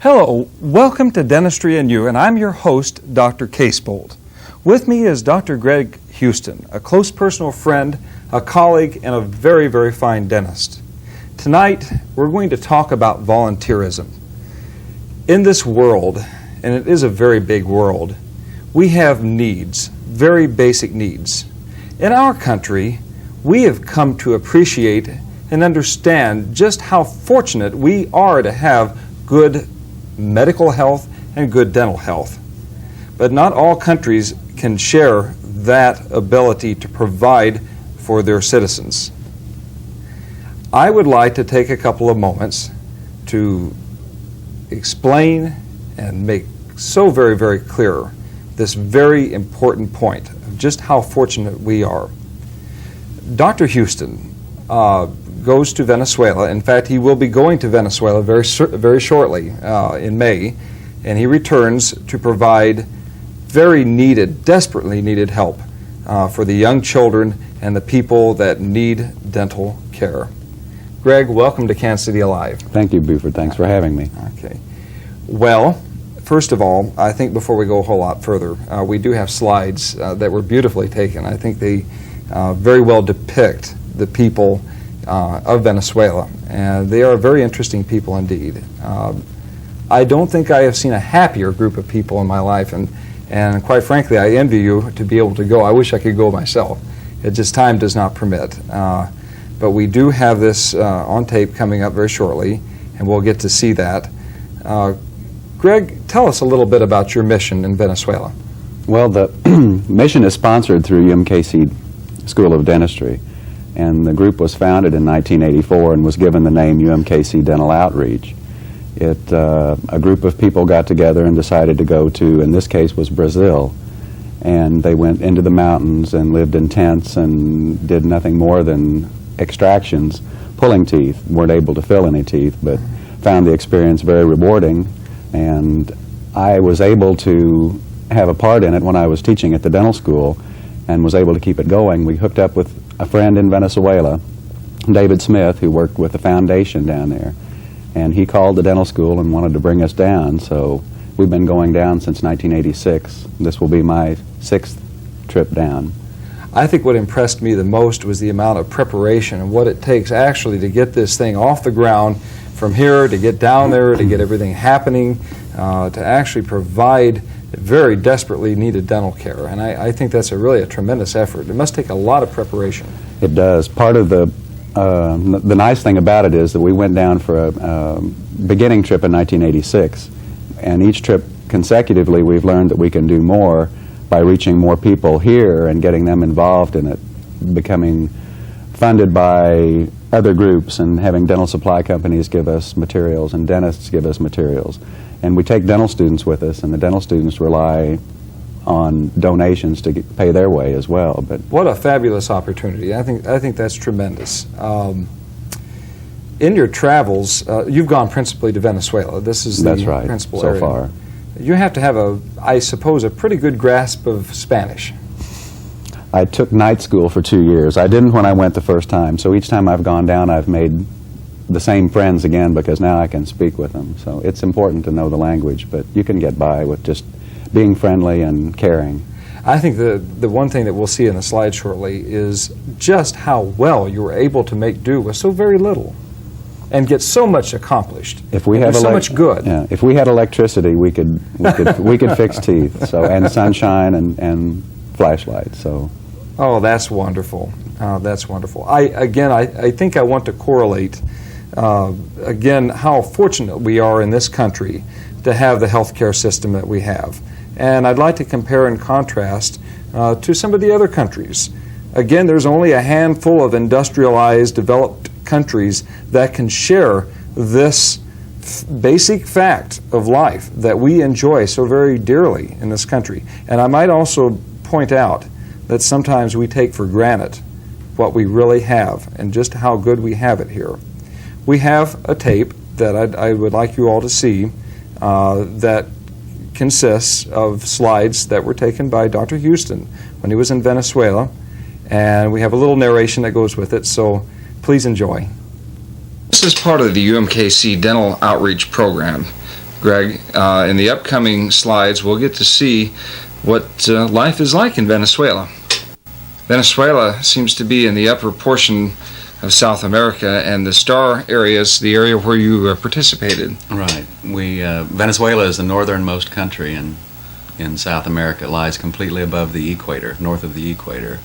Hello, welcome to Dentistry and You, and I'm your host, Dr. Casebolt. With me is Dr. Greg Houston, a close personal friend, a colleague, and a very, very fine dentist. Tonight, we're going to talk about volunteerism. In this world, and it is a very big world, we have needs, very basic needs. In our country, we have come to appreciate and understand just how fortunate we are to have good medical health and good dental health. But not all countries can share that ability to provide for their citizens. I would like to take a couple of moments to explain and make so very, very clear this very important point of just how fortunate we are. Dr. Houston goes to Venezuela. In fact, he will be going to Venezuela very shortly in May, and he returns to provide very needed, desperately needed help for the young children and the people that need dental care. Greg, welcome to Kansas City Alive. Thank you, Buford. Thanks for having me. Okay. Well, first of all, I think before we go a whole lot further, we do have slides that were beautifully taken. I think they very well depict the people of Venezuela, and they are very interesting people indeed. I don't think I have seen a happier group of people in my life, and quite frankly, I envy you to be able to go. I wish I could go myself. It just time does not permit. But we do have this on tape coming up very shortly, and we'll get to see that. Greg, tell us a little bit about your mission in Venezuela. Well, the mission is sponsored through UMKC School of Dentistry, and the group was founded in 1984 and was given the name UMKC Dental Outreach. A group of people got together and decided to go to, in this case, was Brazil, and they went into the mountains and lived in tents and did nothing more than extractions, pulling teeth. Weren't able to fill any teeth, but found the experience very rewarding, and I was able to have a part in it when I was teaching at the dental school and was able to keep it going. We hooked up with a friend in Venezuela, David Smith, who worked with the foundation down there, and he called the dental school and wanted to bring us down, so we've been going down since 1986. This will be my 6th trip down. I think what impressed me the most was the amount of preparation and what it takes actually to get this thing off the ground from here, to get down there, to get everything happening, to actually provide very desperately needed dental care. And I think that's really a tremendous effort. It must take a lot of preparation. It does. Part of the nice thing about it is that we went down for a beginning trip in 1986, and each trip consecutively we've learned that we can do more by reaching more people here and getting them involved in it, becoming funded by other groups and having dental supply companies give us materials and dentists give us materials. And we take dental students with us, and the dental students rely on donations to pay their way as well. But what a fabulous opportunity. I think that's tremendous. In your travels, you've gone principally to Venezuela. This is that's the right, principal so area. far. You have to have, I suppose, a pretty good grasp of Spanish. I took night school for 2 years. I didn't when I went the first time, so each time I've gone down I've made the same friends again because now I can speak with them. So it's important to know the language, but you can get by with just being friendly and caring. I think the one thing that we'll see in the slide shortly is just how well you were able to make do with so very little and get so much accomplished. If we had so much good. Yeah, if we had electricity, we could fix teeth. So, and sunshine and flashlights. So. Oh, that's wonderful. That's wonderful. I think I want to correlate again how fortunate we are in this country to have the healthcare system that we have. And I'd like to compare and contrast to some of the other countries. Again, there's only a handful of industrialized, developed countries that can share this basic fact of life that we enjoy so very dearly in this country. And I might also point out that sometimes we take for granted what we really have and just how good we have it here. We have a tape that I would like you all to see that consists of slides that were taken by Dr. Houston when he was in Venezuela, and we have a little narration that goes with it, so please enjoy. This is part of the UMKC Dental Outreach Program. Greg. In the upcoming slides, we'll get to see what life is like in Venezuela. Venezuela seems to be in the upper portion of South America, and the star area is the area where you participated. Right. Venezuela is the northernmost country in South America. It lies completely above the equator, north of the equator,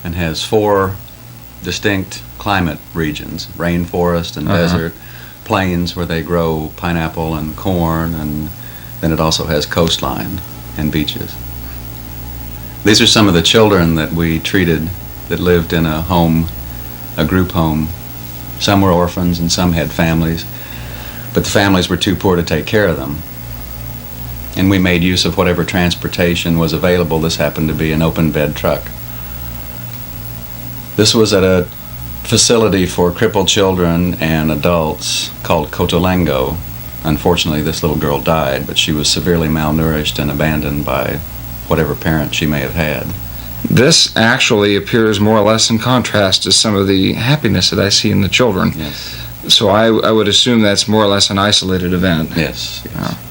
and has 4 distinct climate regions: rainforest and desert, plains where they grow pineapple and corn, and then it also has coastline and beaches. These are some of the children that we treated that lived in a home, a group home. Some were orphans and some had families, but the families were too poor to take care of them. And we made use of whatever transportation was available. This happened to be an open bed truck. This was at a facility for crippled children and adults called Cotolengo. Unfortunately, this little girl died, but she was severely malnourished and abandoned by whatever parent she may have had. This actually appears more or less in contrast to some of the happiness that I see in the children. Yes. So I would assume that's more or less an isolated event. Yes,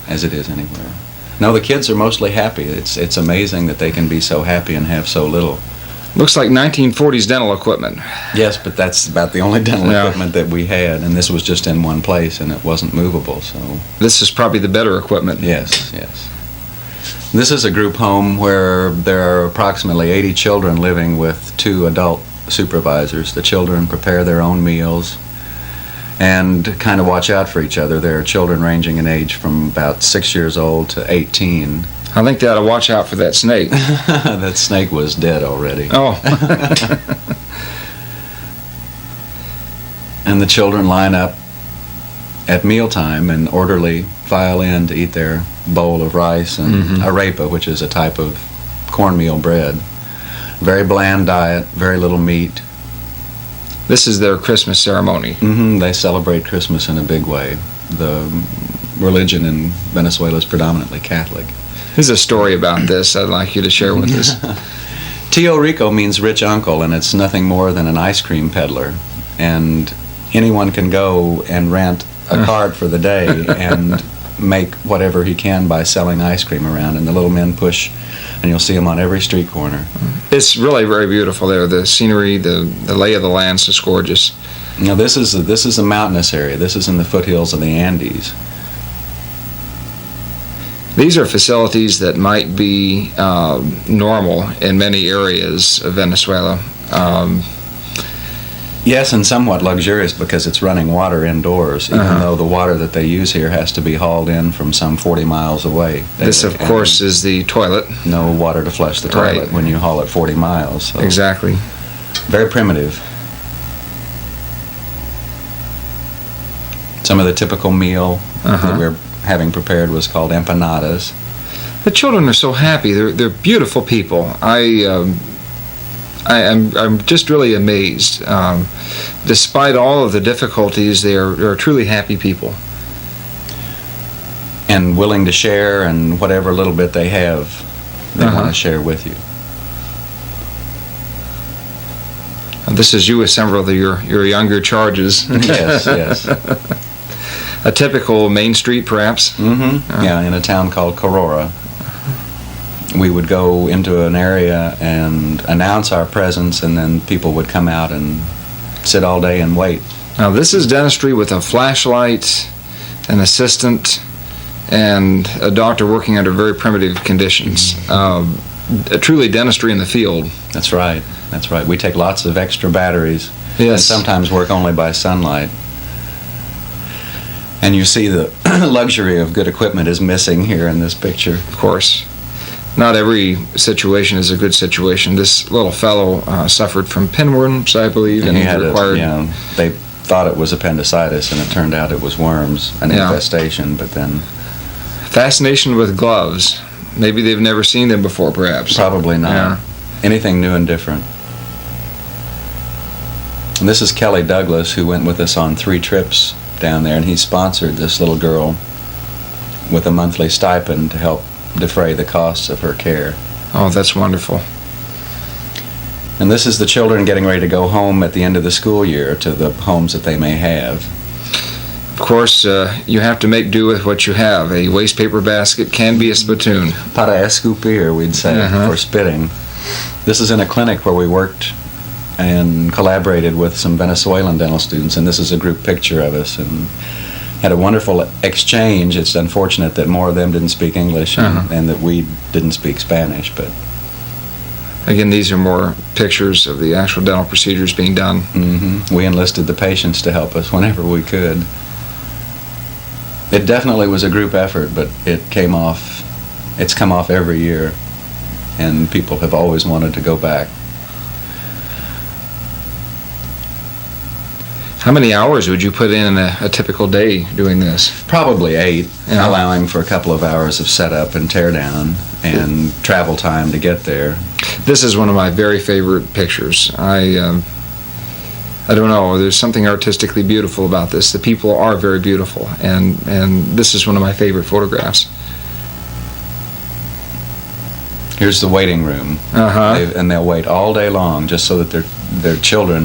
as it is anywhere. No, the kids are mostly happy. It's amazing that they can be so happy and have so little. Looks like 1940s dental equipment. Yes, but that's about the only dental equipment that we had, and this was just in one place, and it wasn't movable. So this is probably the better equipment. Yes, yes. This is a group home where there are approximately 80 children living with 2 adult supervisors. The children prepare their own meals and kind of watch out for each other. There are children ranging in age from about 6 years old to 18. I think they ought to watch out for that snake. That snake was dead already. Oh. And the children line up at mealtime and orderly file in to eat their bowl of rice and arepa, which is a type of cornmeal bread. Very bland diet, very little meat. This is their Christmas ceremony. They celebrate Christmas in a big way. The religion in Venezuela is predominantly Catholic. There's a story about this I'd like you to share with us. Tío Rico means rich uncle, and it's nothing more than an ice cream peddler. And anyone can go and rent a cart for the day and make whatever he can by selling ice cream around. And the little men push, and you'll see them on every street corner. It's really very beautiful there. The scenery, the lay of the land's just gorgeous. Now this is a mountainous area. This is in the foothills of the Andes. These are facilities that might be normal in many areas of Venezuela. Yes, and somewhat luxurious because it's running water indoors, even though the water that they use here has to be hauled in from some 40 miles away. This, of course, is the toilet. No water to flush the toilet when you haul it 40 miles. So exactly. Very primitive. Some of the typical meal that we're having prepared was called empanadas. The children are so happy. They're beautiful people. I'm just really amazed. Despite all of the difficulties, they're truly happy people. And willing to share, and whatever little bit they have, they want to share with you. And this is you with several of your younger charges. Yes, yes. A typical main street, perhaps? Yeah, in a town called Corora. We would go into an area and announce our presence, and then people would come out and sit all day and wait. Now, this is dentistry with a flashlight, an assistant, and a doctor working under very primitive conditions. Truly dentistry in the field. That's right. That's right. We take lots of extra batteries and sometimes work only by sunlight. And you see the luxury of good equipment is missing here in this picture. Of course. Not every situation is a good situation. This little fellow suffered from pinworms, I believe, and he had required... they thought it was appendicitis, and it turned out it was worms, an infestation, but then... Fascination with gloves. Maybe they've never seen them before, perhaps. Probably not. Yeah. Anything new and different. And this is Kelly Douglas, who went with us on 3 trips down there, and he sponsored this little girl with a monthly stipend to help defray the costs of her care. Oh, that's wonderful. And this is the children getting ready to go home at the end of the school year to the homes that they may have. Of course, you have to make do with what you have. A waste paper basket can be a spittoon. Para escupir, we'd say, for spitting. This is in a clinic where we worked and collaborated with some Venezuelan dental students, and this is a group picture of us, and had a wonderful exchange. It's unfortunate that more of them didn't speak English and that we didn't speak Spanish, but again, these are more pictures of the actual dental procedures being done. We enlisted the patients to help us whenever we could. It definitely was a group effort, but it's come off every year, and people have always wanted to go back. How many hours would you put in a typical day doing this? Probably 8, allowing for a couple of hours of setup and tear down and travel time to get there. This is one of my very favorite pictures. I don't know, there's something artistically beautiful about this. The people are very beautiful, and this is one of my favorite photographs. Here's the waiting room, and they'll wait all day long just so that their children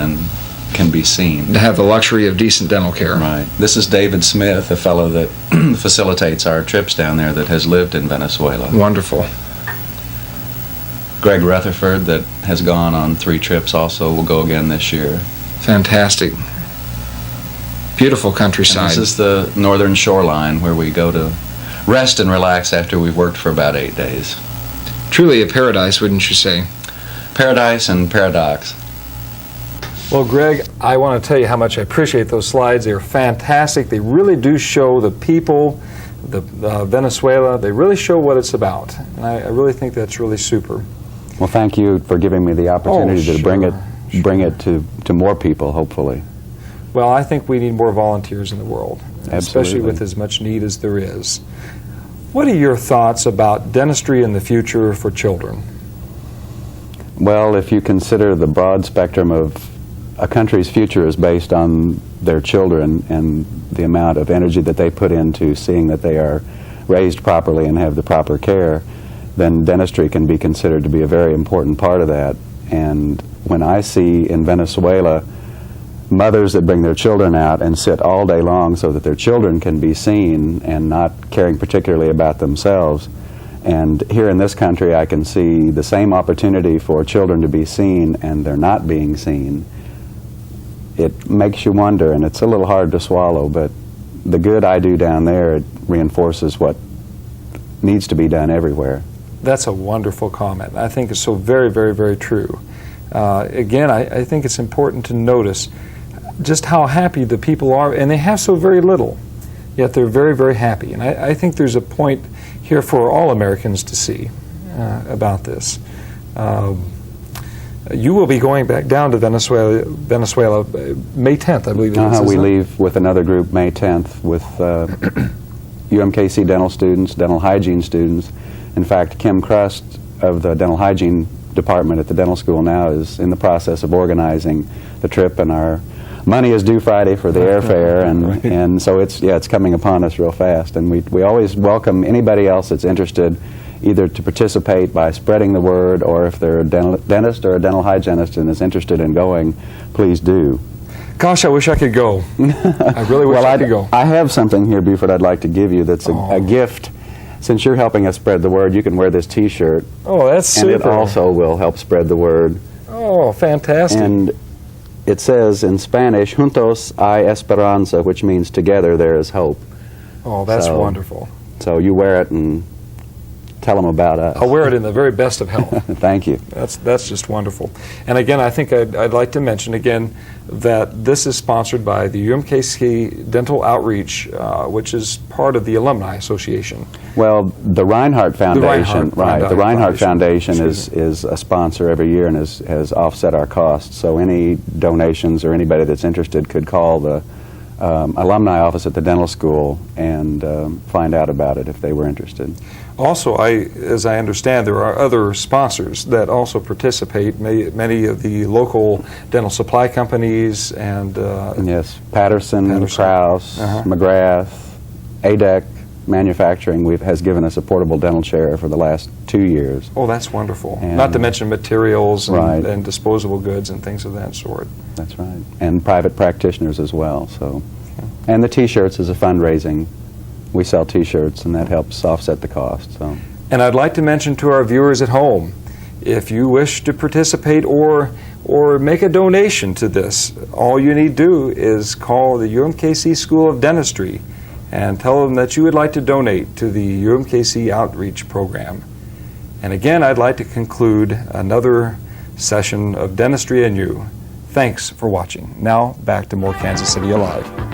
can be seen. To have the luxury of decent dental care. Right. This is David Smith, a fellow that facilitates our trips down there that has lived in Venezuela. Wonderful. Greg Rutherford, that has gone on 3 trips also, will go again this year. Fantastic. Beautiful countryside. And this is the northern shoreline where we go to rest and relax after we've worked for about 8 days. Truly a paradise, wouldn't you say? Paradise and paradox. Well, Greg, I want to tell you how much I appreciate those slides. They're fantastic. They really do show the people, Venezuela. They really show what it's about. And I really think that's really super. Well, thank you for giving me the opportunity to bring it to more people, hopefully. Well, I think we need more volunteers in the world, especially with as much need as there is. What are your thoughts about dentistry in the future for children? Well, if you consider the broad spectrum of a country's future is based on their children and the amount of energy that they put into seeing that they are raised properly and have the proper care, then dentistry can be considered to be a very important part of that. And when I see in Venezuela mothers that bring their children out and sit all day long so that their children can be seen and not caring particularly about themselves, and here in this country I can see the same opportunity for children to be seen and they're not being seen, it makes you wonder, and it's a little hard to swallow, but the good I do down there, it reinforces what needs to be done everywhere. That's a wonderful comment. I think it's so very, very, very true. Again, I think it's important to notice just how happy the people are, and they have so very little, yet they're very, very happy. And I think there's a point here for all Americans to see about this. You will be going back down to Venezuela May 10th, I believe it is. We leave with another group May 10th with UMKC dental students, dental hygiene students. In fact, Kim Crust of the dental hygiene department at the dental school now is in the process of organizing the trip, and our money is due Friday for the airfare, and so it's coming upon us real fast. And we always welcome anybody else that's interested either to participate by spreading the word, or if they're a dentist or a dental hygienist and is interested in going, please do. Gosh, I wish I could go. I really wish I could go. I have something here, Buford, I'd like to give you that's a gift. Since you're helping us spread the word, you can wear this T-shirt. Oh, that's super. And it also will help spread the word. Oh, fantastic. And it says in Spanish, Juntos hay esperanza, which means together there is hope. Oh, that's wonderful. So you wear it and tell them about us. I'll wear it in the very best of health. Thank you. That's just wonderful. And again, I think I'd like to mention again that this is sponsored by the UMKC Dental Outreach, which is part of the Alumni Association. Well, the Reinhardt Foundation, the Reinhardt Foundation is a sponsor every year and has offset our costs. So any donations or anybody that's interested could call the alumni office at the dental school and find out about it if they were interested. Also, as I understand, there are other sponsors that also participate, many of the local dental supply companies and... yes, Patterson, Krause, McGrath, ADEC Manufacturing has given us a portable dental chair for the last 2 years. Oh, that's wonderful. And not to mention materials and disposable goods and things of that sort. That's right. And private practitioners as well. So, And the T-shirts is a fundraising. We sell T-shirts, and that helps offset the cost. So. And I'd like to mention to our viewers at home, if you wish to participate or make a donation to this, all you need to do is call the UMKC School of Dentistry and tell them that you would like to donate to the UMKC Outreach Program. And again, I'd like to conclude another session of Dentistry and You. Thanks for watching. Now, back to more Kansas City Alive.